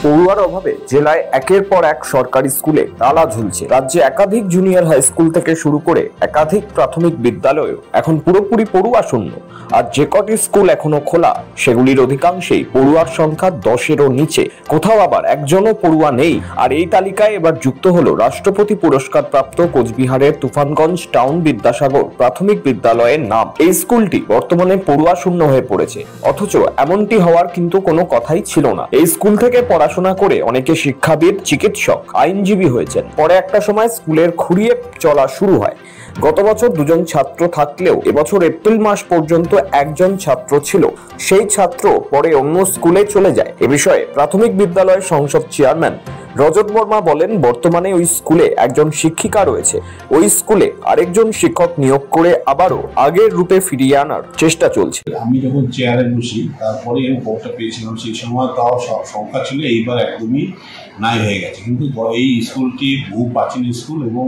পড়ুয়ার অভাবে জেলায় একের পর এক সরকারি স্কুলে তালা ঝুলছে। রাজ্যে একাধিক জুনিয়র হাই স্কুল থেকে শুরু করে একাধিক প্রাথমিক বিদ্যালয়ও এখন পুরোপুরি পড়ুয়া শূন্য। আর যে কটি স্কুল এখনো খোলা সেগুলির অধিকাংশেই পড়ুয়ার সংখ্যা 10-এরও নিচে, কোথাও আবার একজনও পড়ুয়া নেই। আর এই তালিকায় এবার যুক্ত হলো রাষ্ট্রপতি পুরস্কার প্রাপ্ত কোচবিহারের তুফানগঞ্জ টাউন বিদ্যাসাগর প্রাথমিক বিদ্যালয়ের নাম। এই স্কুলটি বর্তমানে পড়ুয়া শূন্য হয়ে পড়েছে, অথচ এমনটি হওয়ার কিন্তু কোনো কথাই ছিল না। এই স্কুল থেকে পড়াশোনা করে অনেকে শিক্ষাবিদ, চিকিৎসক, আইনজীবী হয়েছেন। পরে একটা সময় স্কুলের খুঁড়িয়ে চলা শুরু হয়। গত বছর 2জন ছাত্র থাকলেও এবছর এপ্রিল মাস পর্যন্ত একজন ছাত্র ছিল। সেই ছাত্র পরে অন্য স্কুলে চলে যায়। এ বিষয়ে প্রাথমিক বিদ্যালয় সংসদ চেয়ারম্যান রজত বর্মা বলেন, বর্তমানে ওই স্কুলে একজন শিক্ষিকা রয়েছে। ওই স্কুলে আরেকজন শিক্ষক নিয়োগ করে আবারও আগের রূপে ফিরিয়ে আনার চেষ্টা চলছে। আমি যখন চেয়ারে বসি তারপরে আমি খবরটা পেয়েছিলাম, সেই সময় তাও সংখ্যা ছিল, এইবার একদমই নাই হয়ে গেছে। কিন্তু এই স্কুলটি বহু প্রাচীন স্কুল এবং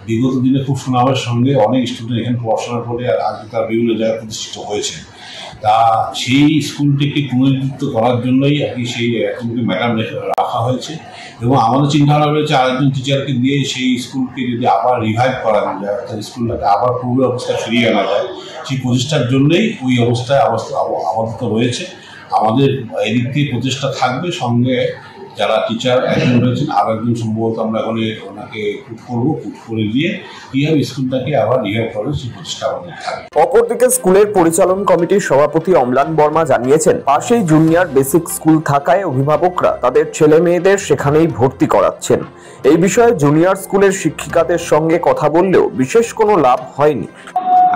বিগত দিনে খুব সুনামের সঙ্গে অনেক স্টুডেন্ট এখানে পড়াশোনা করে আজকে তার বিভিন্ন জায়গায় প্রতিষ্ঠিত হয়েছে। তা সেই স্কুলটিকে পুনরুজ্জীবিত করার জন্যই আর কি সেই একজনকে ম্যাডাম রাখা হয়েছে এবং আমাদের চিন্তাভাবনা রয়েছে আরেকজন টিচারকে দিয়ে সেই স্কুলকে যদি আবার রিভাইভ করানো যায়, অর্থাৎ স্কুলটাকে আবার পূর্ব অবস্থায় ফিরিয়ে আনা যায়, সেই প্রচেষ্টার জন্যই ওই অবস্থায় আপাতত রয়েছে। আমাদের এদিক থেকে প্রচেষ্টা থাকবে, সঙ্গে যারা টিচার একজন রয়েছেন আর একজন সম্ভবত আমরা এখন ওনাকে পুট করে দিয়ে কীভাবে স্কুলটাকে আবার রিভাইভ করে সেই প্রচেষ্টা আমাদের থাকবে। অপরদিকে স্কুলের পরিচালন কমিটির সভাপতি অম্লান বর্মা জানিয়েছেন, পাশেই জুনিয়র বেসিক স্কুল থাকায় অভিভাবকরা তাদের ছেলে মেয়েদের সেখানেই ভর্তি করাচ্ছেন। এই বিষয়ে জুনিয়র স্কুলের শিক্ষিকাদের সঙ্গে কথা বললেও বিশেষ কোনো লাভ হয়নি।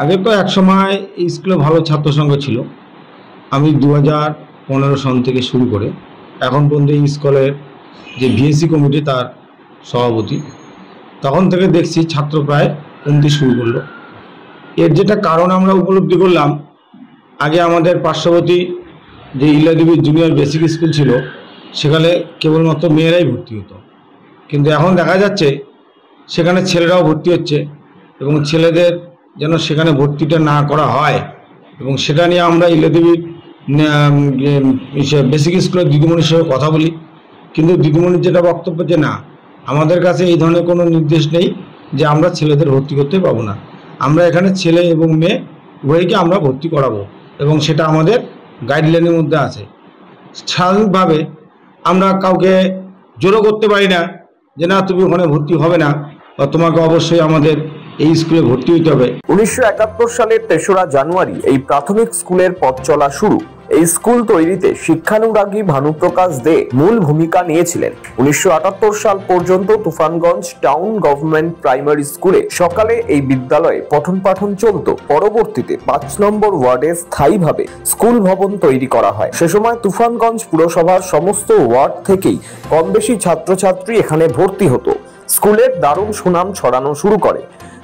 আগে তো এক সময় এই স্কুলে ভালো ছাত্র সংখ্যা ছিল। আমি 2015 সাল থেকে শুরু করে এখন পর্যন্ত এই স্কুলের যে ভিএসি কমিটি তার সভাপতি, তখন থেকে দেখছি ছাত্র প্রায় কমতে শুরু করলো। এর যেটা কারণ আমরা উপলব্ধি করলাম, আগে আমাদের পার্শ্ববর্তী যে ইলাদেবী জুনিয়র বেসিক স্কুল ছিল সেখানে কেবলমাত্র মেয়েরাই ভর্তি হতো, কিন্তু এখন দেখা যাচ্ছে সেখানে ছেলেরাও ভর্তি হচ্ছে এবং ছেলেদের যেন সেখানে ভর্তিটা না করা হয়, এবং সেটা নিয়ে আমরা ইলাদেবীর বেসিক স্কুলের দিদিমণির সঙ্গে কথা বলি। কিন্তু দিদিমণির যেটা বক্তব্য যে না, আমাদের কাছে এই ধরনের কোনো নির্দেশ নেই যে আমরা ছেলেদের ভর্তি করতে পাবো না, আমরা এখানে ছেলে এবং মেয়ে উভয়কে আমরা ভর্তি করাবো এবং সেটা আমাদের গাইডলাইনের মধ্যে আছে। স্বাভাবিকভাবে আমরা কাউকে জোরও করতে পারি না যে না তুমি ওখানে ভর্তি হবে না বা তোমাকে অবশ্যই আমাদের এই স্কুলে ভর্তি হতে হবে। 1971 সালের 3রা জানুয়ারি এই প্রাথমিক স্কুলের পথ চলা শুরু। এই স্কুল তৈরিতে শিক্ষানুরাগী ভানুপ্রকাশ দে মূল ভূমিকা নিয়েছিলেন। 1978 সাল পর্যন্ত তুফানগঞ্জ টাউন গভর্নমেন্ট প্রাইমারি স্কুলে সকালে এই বিদ্যালয়ে পঠন পাঠন চলত। পরবর্তীতে 5 নম্বর ওয়ার্ডে স্থায়ীভাবে স্কুল ভবন তৈরি করা হয়। সে সময় তুফানগঞ্জ পুরসভার সমস্ত ওয়ার্ড থেকেই কম বেশি ছাত্রছাত্রী এখানে ভর্তি হতো। স্কুলের দারুণ সুনাম ছড়ানো শুরু করে।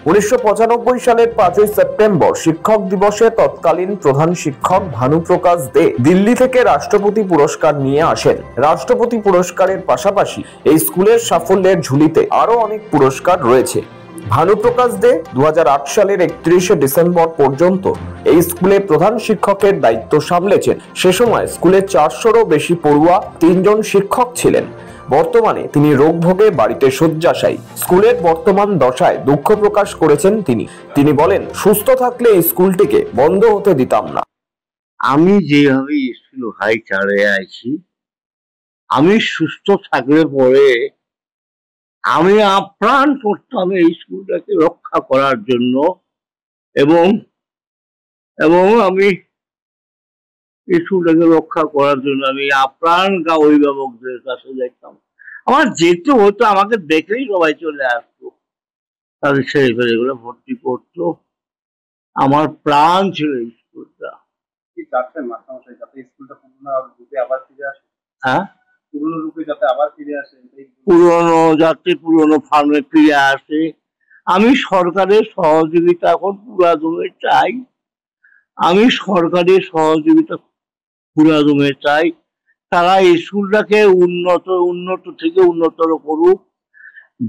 1995 সালের 5ই সেপ্টেম্বর শিক্ষক দিবসে তৎকালীন প্রধান শিক্ষক ভানুপ্রকাশ দে দিল্লি থেকে রাষ্ট্রপতি পুরস্কার নিয়ে আসেন। রাষ্ট্রপতি পুরস্কারের পাশাপাশি এই স্কুলের সাফল্যের ঝুলিতে আরো অনেক পুরস্কার রয়েছে। ভানুপ্রকাশ দে 2008 সালের 31শে ডিসেম্বর পর্যন্ত এই স্কুলে প্রধান শিক্ষকের দায়িত্ব সামলেছেন। সে সময় স্কুলে 400-রও বেশি পড়ুয়া, 3 জন শিক্ষক ছিলেন। বর্তমানে তিনি রোগ ভোগে বাড়িতে শয্যাশায়ী। স্কুলের বর্তমান দশায় দুঃখ প্রকাশ করেছেন তিনি বলেন, সুস্থ থাকলে এই স্কুলটিকে বন্ধ হতে দিতাম না। আমি যেভাবে স্কুল হাই চাড়ে আছি, আমি সুস্থ থাকলে পরে আমি আপ্রাণ করতাম এই স্কুলটাকে রক্ষা করার জন্য এবং আমি স্কুলটাকে রক্ষা করার জন্য আমি আপ্রাণ অভিভাবকদের কাছে দেখতাম। আমার যেতে হতো, আমাকে দেখলেই সবাই চলে আসতো, তাদের ছেলে পেলেগুলো ভর্তি করতো। আমার প্রাণ ছিল এই স্কুলটা। হ্যাঁ, পুরনো ফার্মে ফিরে আসে। আমি সরকারের সহযোগিতা এখন পুরাদমে চাই, আমি সরকারের সহযোগিতা পুরাদমে চাই। তারা স্কুলটাকে উন্নত থেকে উন্নতর করুক।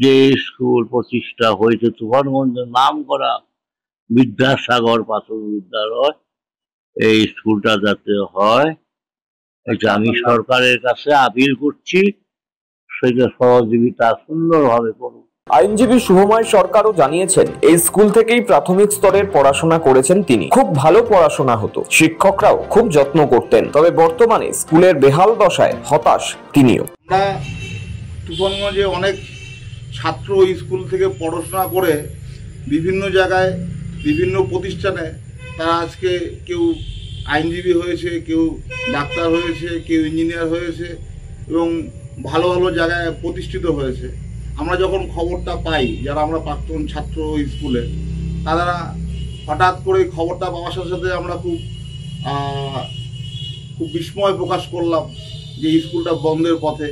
যে স্কুল প্রতিষ্ঠা হয়েছে তুফানগঞ্জের নাম করা বিদ্যাসাগর প্রাথমিক বিদ্যালয়, এই স্কুলটা যাতে হয় এটা আমি সরকারের কাছে আপিল করছি, সেটা সহযোগিতা সুন্দরভাবে করুন। আইনজীবী শুভময় সরকারও জানিয়েছেন, এই স্কুল থেকেই প্রাথমিক স্তরের পড়াশোনা করেছেন তিনি। খুব ভালো পড়াশোনা হতো, শিক্ষকরাও খুব যত্ন করতেন। তবে বর্তমানে স্কুলের বেহাল দশায় হতাশ তিনিও। আমরা তুফানগঞ্জে অনেক ছাত্র স্কুল থেকে পড়াশোনা করে বিভিন্ন জায়গায় বিভিন্ন প্রতিষ্ঠানে তারা আজকে কেউ আইনজীবী হয়েছে, কেউ ডাক্তার হয়েছে, কেউ ইঞ্জিনিয়ার হয়েছে এবং ভালো ভালো জায়গায় প্রতিষ্ঠিত হয়েছে। আমরা যখন খবরটা পাই, যারা আমরা প্রাক্তন ছাত্র স্কুলে, তারা হঠাৎ করে খবরটা পাওয়ার সাথে সাথে আমরা খুব বিস্ময় প্রকাশ করলাম যে স্কুলটা বন্ধের পথে।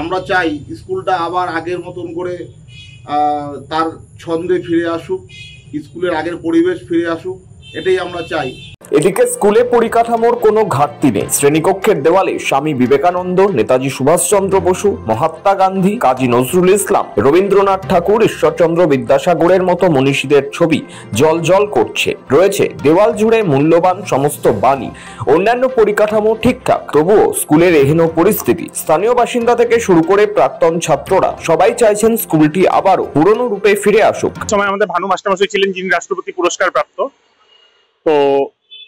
আমরা চাই স্কুলটা আবার আগের মতন করে তার ছন্দে ফিরে আসুক, স্কুলের আগের পরিবেশ ফিরে আসুক, এটাই আমরা চাই। এদিকে স্কুলে পরিকাঠামোর কোনো ঘাটতি নেই। শ্রেণীকক্ষের দেওয়ালে স্বামী বিবেকানন্দ, নেতাজি সুভাষচন্দ্র বসু, মহাত্মা গান্ধী, কাজী নজরুল ইসলাম, রবীন্দ্রনাথ ঠাকুর, ঈশ্বরচন্দ্র বিদ্যাসাগরের মতো মনীষীদের ছবি জল করছে। রয়েছে দেওয়াল জুড়ে মূল্যবান সমস্ত বাণী। অন্যান্য পরিকাঠামো ঠিকঠাক, তবুও স্কুলের এহেন পরিস্থিতি। স্থানীয় বাসিন্দা থেকে শুরু করে প্রাক্তন ছাত্ররা সবাই চাইছেন স্কুলটি আবারও পুরনো রূপে ফিরে আসুক। সময় আমাদের ভানু মাস্টারমশাই ছিলেন, যিনি রাষ্ট্রপতি পুরস্কার প্রাপ্ত। তো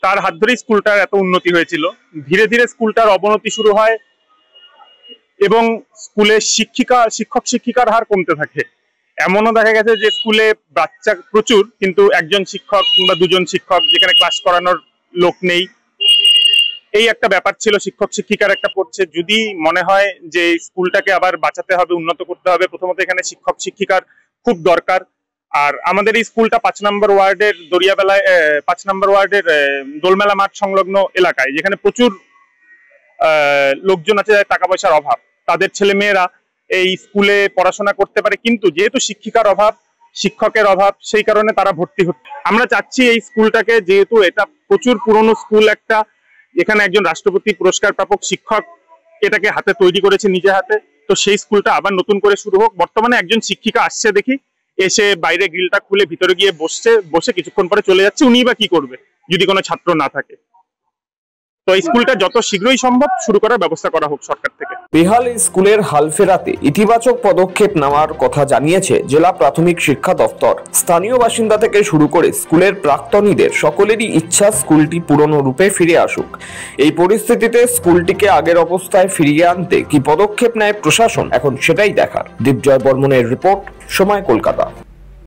তার হাত ধরেই স্কুলটার এত উন্নতি হয়েছিল। ধীরে ধীরে স্কুলটার অবনতি শুরু হয় এবং স্কুলে শিক্ষক শিক্ষিকার হার কমতে থাকে। এমনও দেখা গেছে যে স্কুলে বাচ্চা প্রচুর, কিন্তু একজন শিক্ষক কিংবা দুজন শিক্ষক, যেখানে ক্লাস করানোর লোক নেই। এই একটা ব্যাপার ছিল, শিক্ষক শিক্ষিকার একটা পড়ছে। যদি মনে হয় যে স্কুলটাকে আবার বাঁচাতে হবে, উন্নত করতে হবে, প্রথমত এখানে শিক্ষক শিক্ষিকার খুব দরকার। আর আমাদের এই স্কুলটা 5 নম্বর ওয়ার্ডের দরিয়াবেলায় 5 নম্বর ওয়ার্ডের দোলমেলা মাঠ সংলগ্ন এলাকায়, যেখানে প্রচুর লোকজন আছে, টাকা পয়সার অভাব। তাদের ছেলে মেয়েরা এই স্কুলে পড়াশোনা করতে পারে, কিন্তু যেহেতু শিক্ষিকার অভাব, শিক্ষকের অভাব, সেই কারণে তারা ভর্তি হচ্ছে। আমরা চাচ্ছি এই স্কুলটাকে, যেহেতু এটা প্রচুর পুরনো স্কুল একটা, এখানে একজন রাষ্ট্রপতি পুরস্কার প্রাপক শিক্ষক এটাকে হাতে তৈরি করেছে, নিজে হাতে, তো সেই স্কুলটা আবার নতুন করে শুরু হোক। বর্তমানে একজন শিক্ষিকা আসছে দেখি, এসে বাইরে গ্রিলটা খুলে ভিতরে গিয়ে বসে কিছুক্ষণ পরে চলে যাচ্ছে। উনি বা কি করবে যদি কোনো ছাত্র না থাকে? তো এই স্কুলটা যত শীঘ্রই সম্ভব শুরু করার ব্যবস্থা করা হোক সরকার থেকে। বেহাল স্কুলের হাল ফেরাতে ইতিবাচক পদক্ষেপ নেওয়ার কথা জানিয়েছে জেলা প্রাথমিক শিক্ষা দপ্তর। স্থানীয় বাসিন্দা থেকে শুরু করে স্কুলের প্রাক্তনীদের সকলেরই ইচ্ছা স্কুলটি পুরনো রূপে ফিরে আসুক। এই পরিস্থিতিতে স্কুলটিকে আগের অবস্থায় ফিরিয়ে আনতে কি পদক্ষেপ নেয় প্রশাসন, এখন সেটাই দেখার। দীপজয় বর্মনের রিপোর্ট, সময়, কলকাতা।